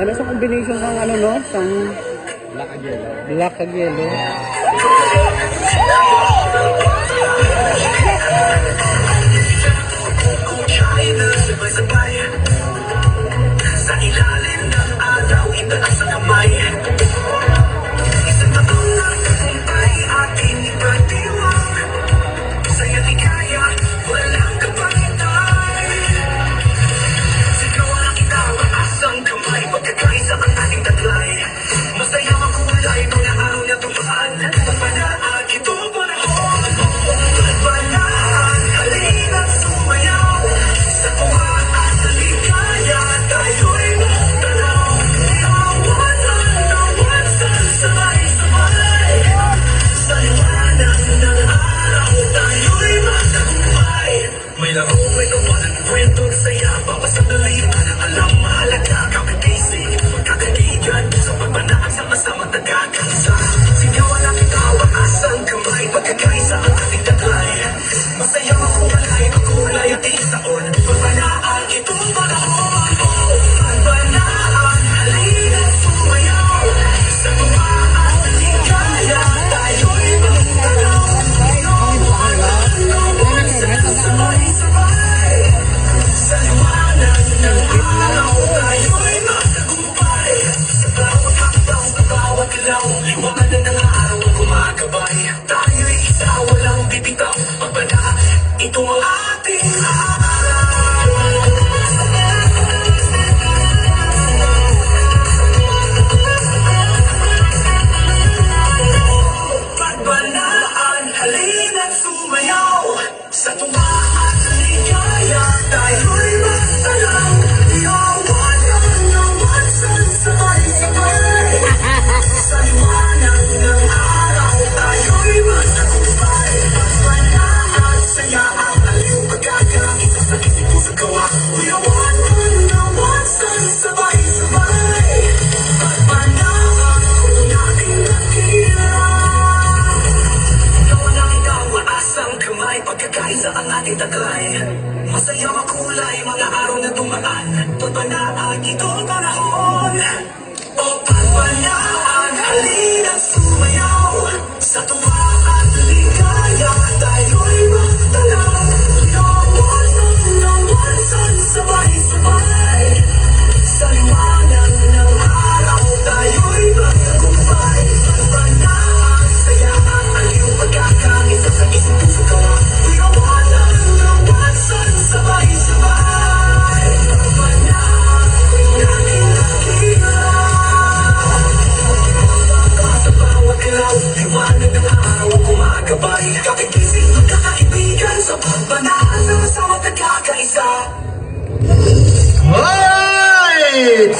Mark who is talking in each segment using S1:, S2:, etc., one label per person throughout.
S1: Ano sa combination ng ano no? Sang
S2: Black and yellow.
S1: black kag yellow.
S3: Sa ilalim ng araw, itaas sa kamay. Isang taong nagtagumpay, ating ipagdiwang. Masaya ligaya, walang kapangitay. Sigaw ang nakita, maasang kamay, pagkakaisa ang ating taglay. Masaya makulay, mga araw na tumaan. Pagpanaan, ito panahon. Pagpanaan, halina't sumayaw. Sa tuwa at ligaya, tayo'y magtanaw. Nawasan, sabay-sabay. Sa liwanag ng araw, tayo'y magtagumpay. May laro, may tawanan, kwentong saya. Bawat sandali, alam mahalaga. Kapigising, magkakaibigan. Sa pagpanaan, sama-sama tagakasa. Sigaw ang aking tawag, asang kamay. Pagkakaisa ang ating taglay. Masaya makulay, makulay at isaon. Pagpanaan, itong panahon. Pagpanaan, halina't sumayaw. Sa tuwa at ligaya, tayo'y magtanaw. Sabay-sabay. Sa liwanag ng araw, tayo'y magtagumpay. Sa bawat hakbang, sa bawat ilaw, liwanag ng araw ang gumagabay. Tayo'y isa, walang bibitaw. Pagpanaan, ito ang ating araw. Pagpanaan, halina't sumayaw. Sa tuwa at ligaya, tayo'y magtanaw. Iyawan ang nawasan, sabay-sabay. Sa liwanag ng araw, tayo'y magtagumpay. Pagpanaan, saya at aliw, pagkakaisa sa isip puso't gawa. Iyawan ang nawasan, sabay-sabay. Pagpanaan, kung natin nakita. Ikaw ang ikaw, asang kamay, pagkakaisa ang ating taglay. Masaya makulay, mga araw na dumaan. Pagpanaan, ito ang panahon. O pagpanaan, halina't sumayaw. Sa tuwa at ligaya, tayo'y magtanaw. Iyawan ang nawasan, sabay-sabay. Sa liwanag ng araw, tayo'y magtagumpay. Pagpanaan, saya at aliw, pagkakaisa sa isip puso't gawa. Iyawan ang nawasan, sabay-sabay. Pagpanaan, kung natin nakita. Sa bawat ilaw, liwanag ng araw ang gumagabay. Kapigising, magkakaibigan, sa pagpanaan, sama-sama nagkakaisa.
S2: Alright!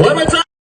S2: One more time.